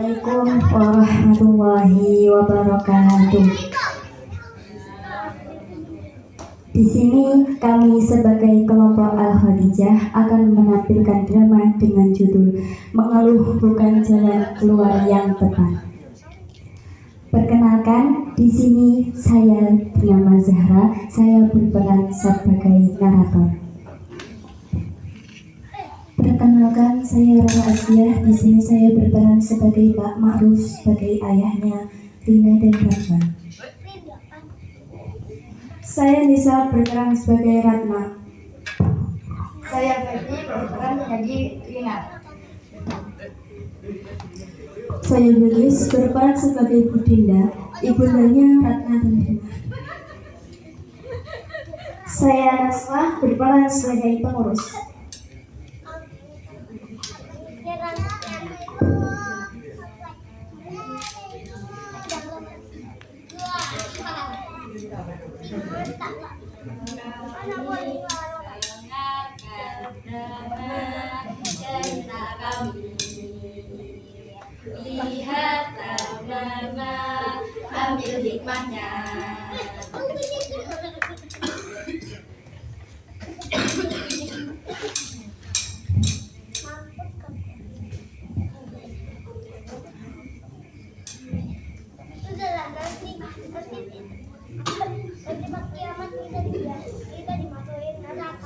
Assalamualaikum warahmatullahi wabarakatuh. Di sini kami sebagai kelompok Al-Khadijah akan menampilkan drama dengan judul Mengeluh Bukan Jalan Keluar yang Tepat. Perkenalkan, di sini saya bernama Zahra. Saya berperan sebagai narator. Perkenalkan, saya Rara Asfiah. Di sini saya berperan sebagai Pak Ma'ruf, sebagai ayahnya Rina dan Ratna. Saya Nisa berperan sebagai Ratna. Saya Feby berperan menjadi Rina. Saya Bilis berperan sebagai Budinda, ibundanya Ratna dan Rina. Saya Naswa berperan sebagai pengurus. Lihatlah drama, ambil hikmahnya.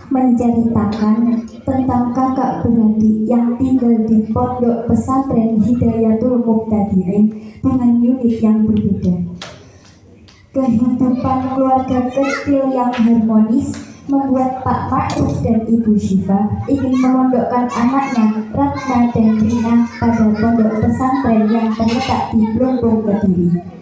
Menceritakan tentang kakak beradik yang tinggal di pondok pesantren Hidayatul Muqtadi'in dengan unit yang berbeda. Kehidupan keluarga kecil yang harmonis membuat Pak Ma'ruf dan Ibu Syifa ingin memondokkan anaknya Ratna dan Rina pada pondok pesantren yang terletak di Blongbong, Kediri.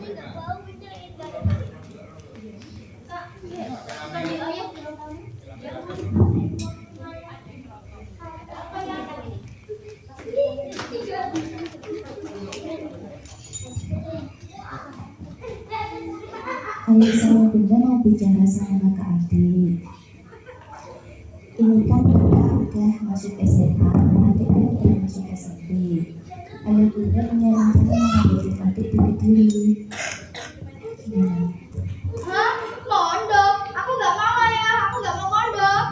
Ayah saya Bunda mau bicara sama kakak adik. Ini kan kakak udah masuk SMA, adik kan udah masuk SMP. Ayah Bunda punya rencana mengambil adik di Kediri. Gimana? Hah? Mondok? Aku nggak mau ya, aku nggak mau mondok.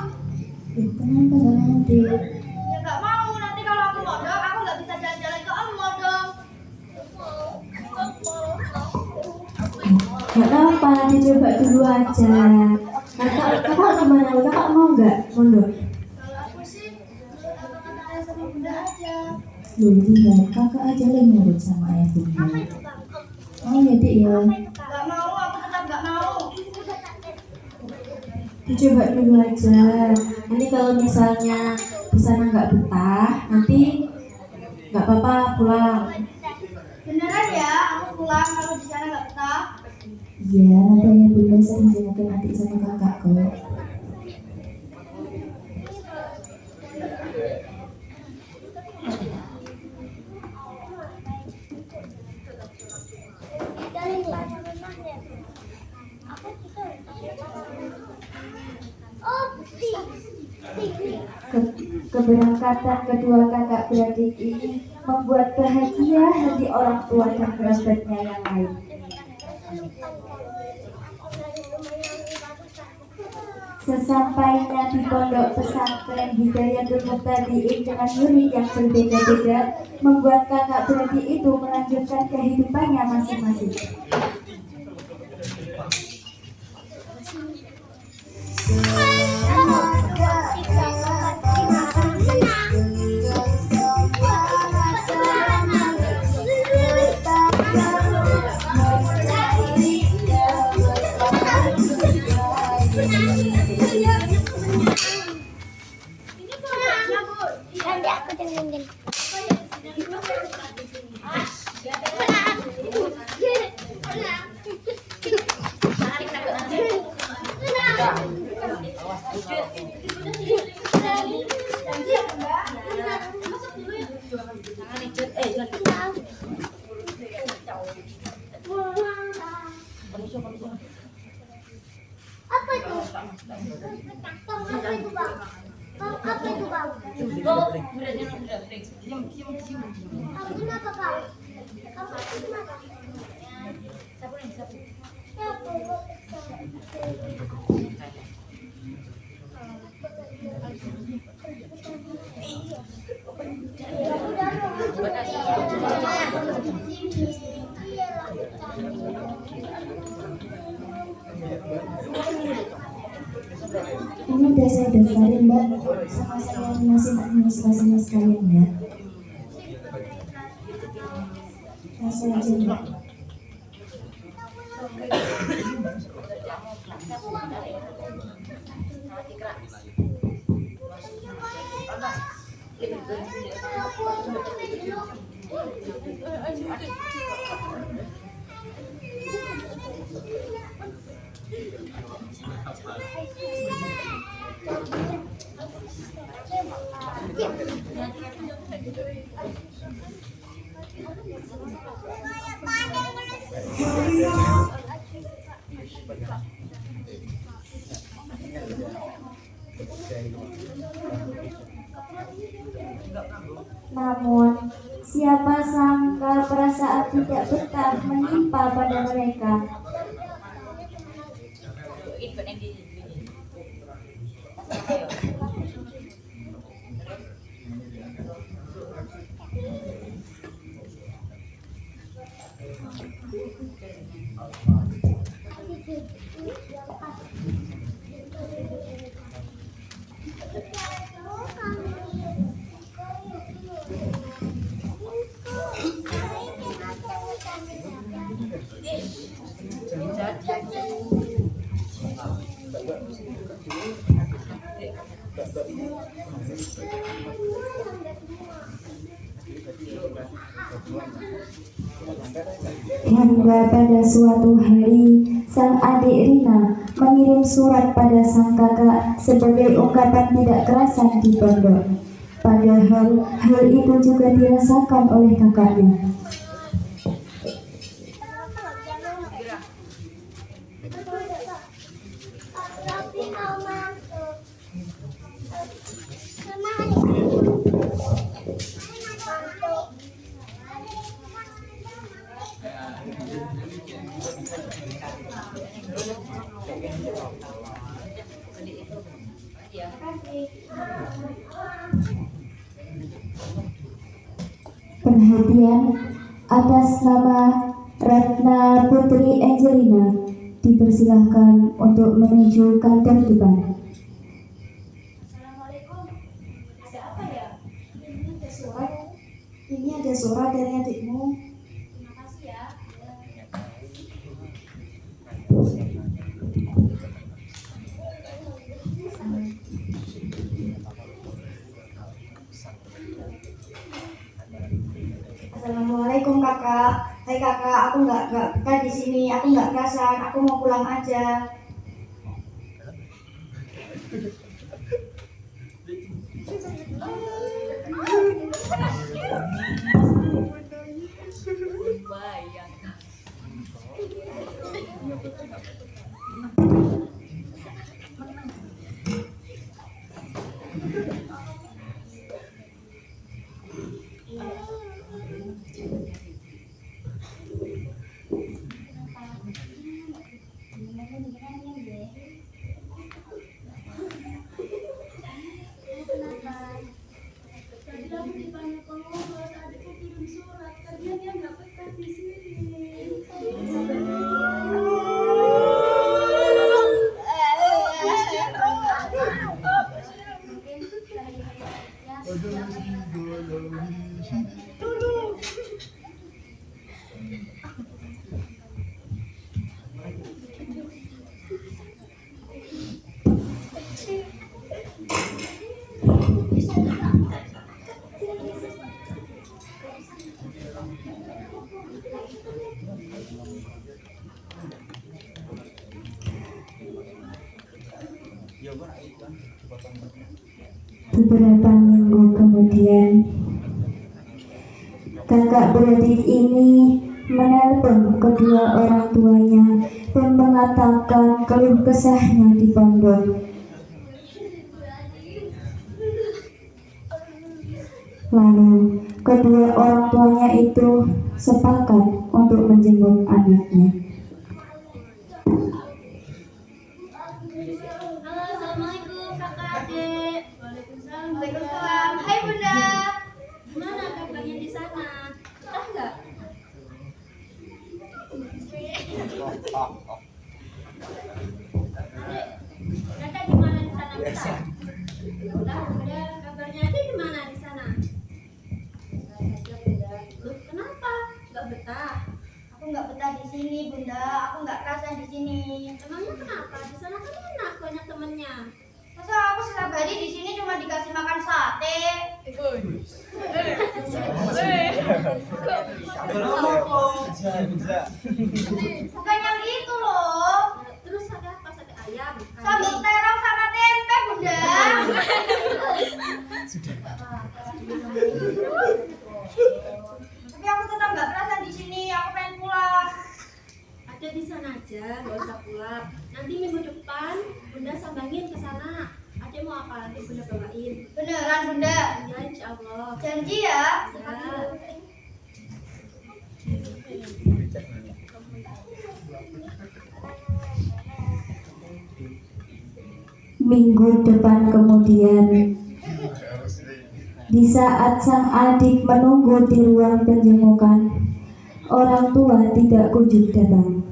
Kenapa gak mau deh? Ya nggak mau, nanti kalau aku mondok, aku nggak bisa jalan-jalan ke mondok. Gak apa-apa, dicoba dulu aja. Kakak gimana? Kakak mau nggak mondok? Kalau aku sih, apa kata ayah sama bunda aja. Loh iya, kakak aja yang nurut sama ayah Bunda. Oh ya dek ya. Nggak mau, aku tetap nggak mau. Dicoba dulu aja. Nanti kalau misalnya di sana nggak betah, nanti nggak apa-apa pulang. Beneran ya, aku pulang kalau di sana nggak betah. Iya, nanti ayah Bunda sering jengukin adik sama kakak kok. Keberangkatan kedua kakak beradik ini membuat bahagia hati orang tua dan kerabatnya yang lain. Sesampainya di pondok pesantren Hidayatul Muqtadi'in dengan murid yang berbeda-beda, membuat kakak beradik itu melanjutkan kehidupannya masing-masing. Nanti aku dengerin. Apa itu? Apa itu, Bang? Apa itu, Bang? Aku kenapa, Bang? Ini udah saya daftarin Mbak, sama saya lunasin administrasinya sekalian ya. Langsung aja Mbak. Namun, siapa sangka perasaan tidak betah menimpa pada mereka. Hingga pada suatu hari, sang adik Rina mengirim surat pada sang kakak sebagai ungkapan tidak kerasan di pondok. Padahal hal itu juga dirasakan oleh kakaknya. Perhatian atas nama Ratna Putri Angelina dipersilahkan untuk menuju kantor depan. Assalamualaikum. Ada apa ya? Ini ada surat dari adikmu. Terima kasih ya. Assalamualaikum kakak. Hai kakak, aku nggak betah di sini. Aku nggak kerasan. Aku mau pulang aja. Beberapa minggu kemudian, kakak beradik ini menelpon kedua orang tuanya dan mengatakan keluh kesahnya di pondok. Lalu kedua orang tuanya itu sepakat untuk menjenguk anaknya. Halo, assalamualaikum kakak adik. Waalaikumsalam. Hai Bunda. Gimana kabarnya di sana? Betah nggak? Adik, kakak gimana di sana? Betah? Betah Bunda. Kabarnya adik gimana di sana? Loh, kenapa? Nggak betah? Aku nggak betah di sini Bunda. Aku nggak kerasa di sini. Emangnya kenapa? Di sana kan enak, banyak temennya. Masa aku setiap hari di sini cuma dikasih makan sate? Bukan yang itu loh. Terus ada apa? Sate ayam? Sambal terong sama tempe Bunda. Tapi aku tetap nggak kerasa di sini. Aku pengen pulang. Ada di sana aja, nggak usah pulang. Nanti minggu depan Bunda sambangin ke sana. Ada mau apa? Nanti Bunda bawain. Beneran Bunda. Ya, insya Allah. Janji ya. Ya. Minggu depan kemudian, di saat sang adik menunggu di ruang penjengukan, orang tua tidak kunjung datang.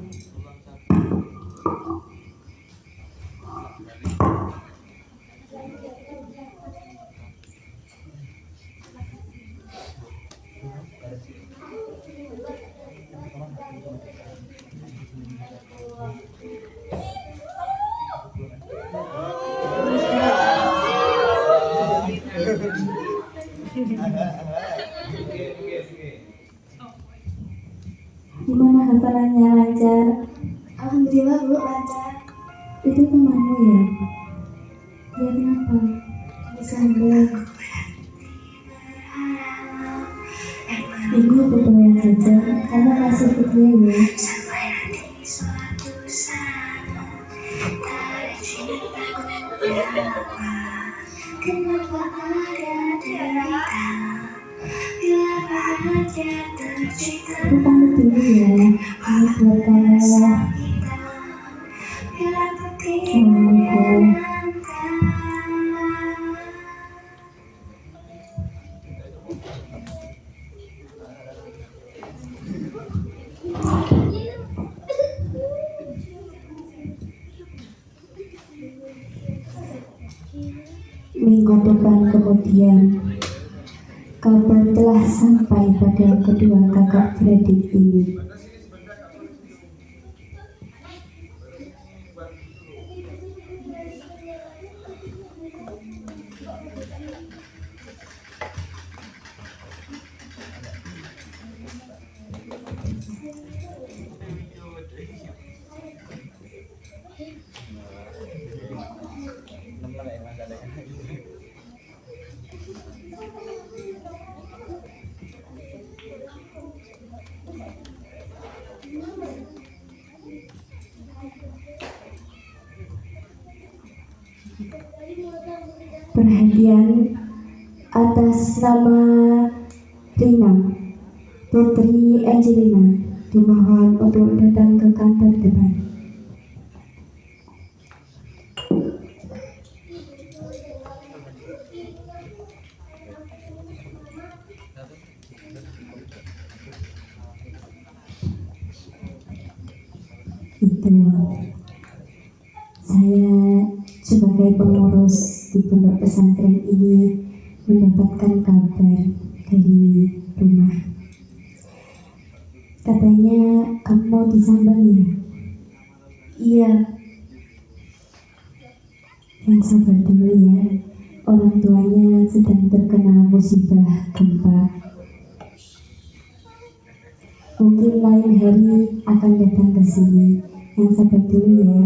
Gimana hafalannya, lancar? Alhamdulillah Bu, lancar. Itu temanmu ya? Ya kenapa? Disambung. Ini pegawai saja, kamu kasih ke dia ya. Aku pamit dulu ya. Ini buat kamu. Assalamualaikum. Minggu depan kemudian, kabar telah sampai pada kedua kakak beradik ini. Perhatian atas nama Rina, Putri Angelina, dimohon untuk datang ke kantor depan. Itu saya sebagai pengurus di pondok pesantren ini mendapatkan kabar dari rumah. Katanya kamu mau disambang ya? Iya. Yang sabar dulu ya. Orang tuanya sedang terkena musibah gempa. Mungkin lain hari akan datang ke sini. Yang sabar dulu ya.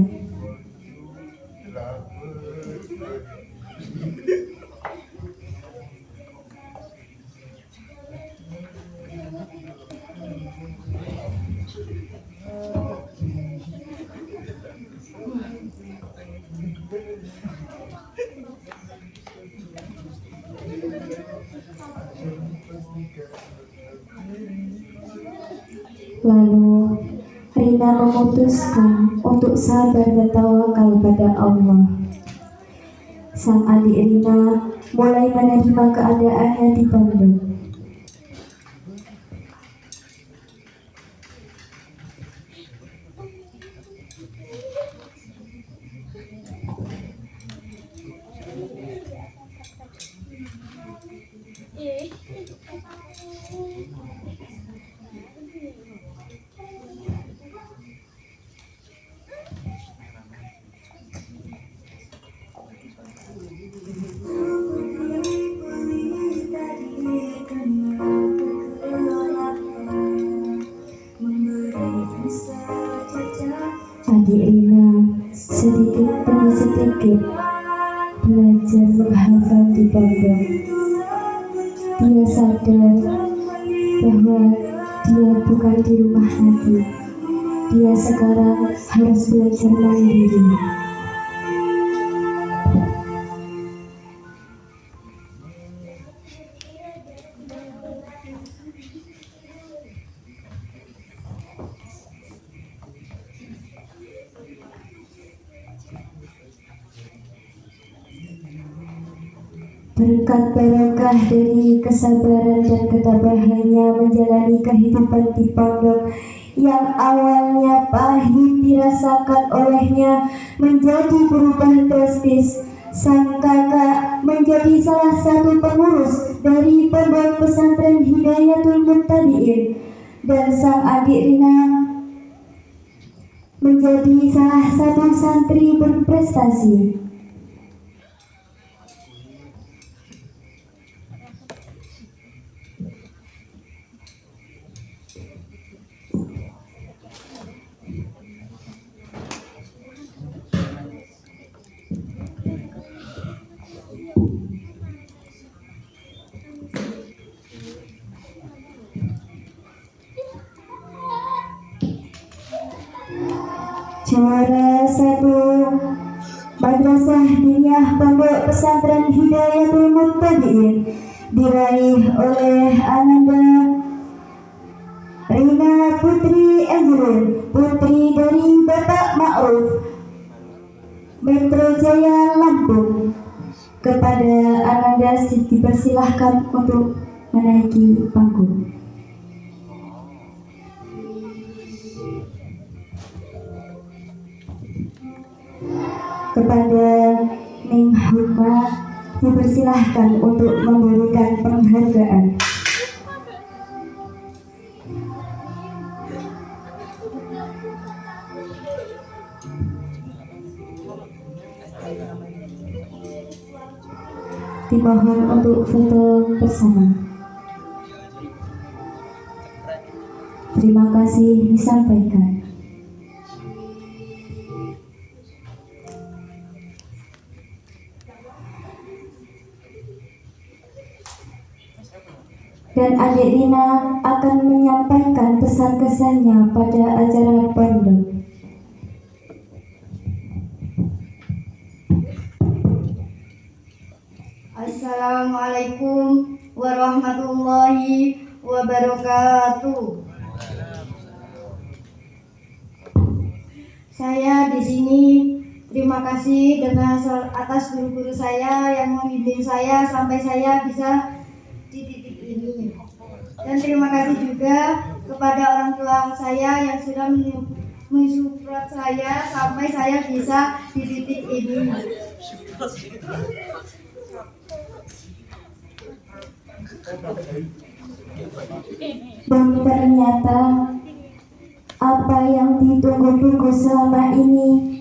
Lalu Rina memutuskan untuk sabar dan tawakal pada Allah. Sang adik Rina mulai menerima keadaannya di pondok. Adik Rina sedikit demi sedikit belajar menghafal di pondok. Dia sadar bahwa dia bukan di rumah lagi. Dia sekarang harus belajar mandiri. Berkat barokah dari kesabaran dan ketabahannya menjalani kehidupan di pondok yang awalnya pahit dirasakan olehnya menjadi berubah drastis. Sang kakak menjadi salah satu pengurus dari pondok pesantren Hidayatul Muttaqin dan sang adik Rina menjadi salah satu santri berprestasi. Juara 1 Madrasah Diniyah Pondok Pesantren Hidayatul Muttaqin diraih oleh Ananda Rina Putri Angelin, putri dari Bapak Ma'ruf, Metro Jaya Lampung. Kepada Ananda dipersilahkan untuk menaiki panggung. Kepada Ning Hukma dipersilahkan untuk memberikan penghargaan. Dimohon untuk foto bersama. Terima kasih disampaikan. Dan adik Rina akan menyampaikan pesan-kesannya pada acara pondok. Assalamualaikum warahmatullahi wabarakatuh. Saya di sini terima kasih dengan atas guru-guru saya yang membimbing saya sampai saya bisa di titik ini. Dan terima kasih juga kepada orang tua saya yang sudah mensupport saya sampai saya bisa di titik ini. Dan ternyata apa yang ditunggu-tunggu selama ini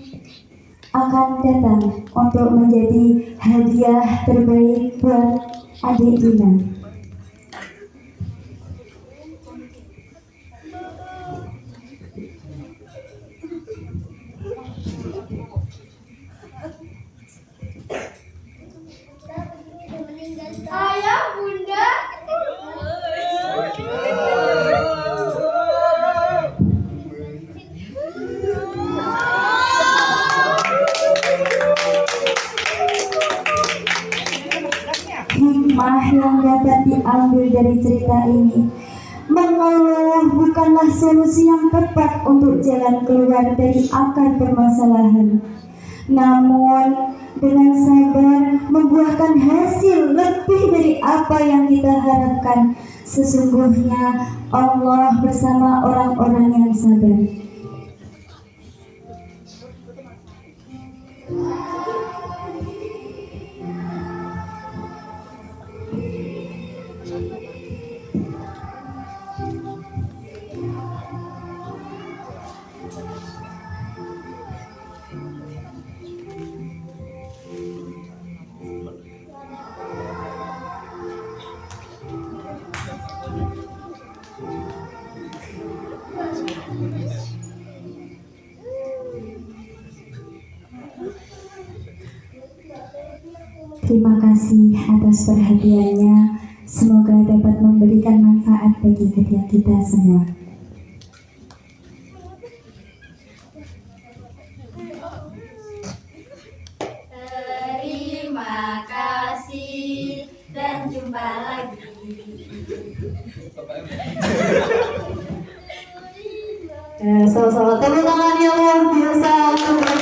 akan datang untuk menjadi hadiah terbaik buat adik Rina. Ayah, bunda. Hikmah yang dapat diambil dari cerita ini, mengeluh bukanlah solusi yang tepat untuk jalan keluar dari akar permasalahan. Namun, dengan sabar membuahkan hasil lebih dari apa yang kita harapkan. Sesungguhnya Allah bersama orang-orang yang sabar. Terima kasih atas perhatiannya. Semoga dapat memberikan manfaat bagi kita semua. Terima kasih dan jumpa lagi. Sama-sama tepuk tangan yang luar biasa untuk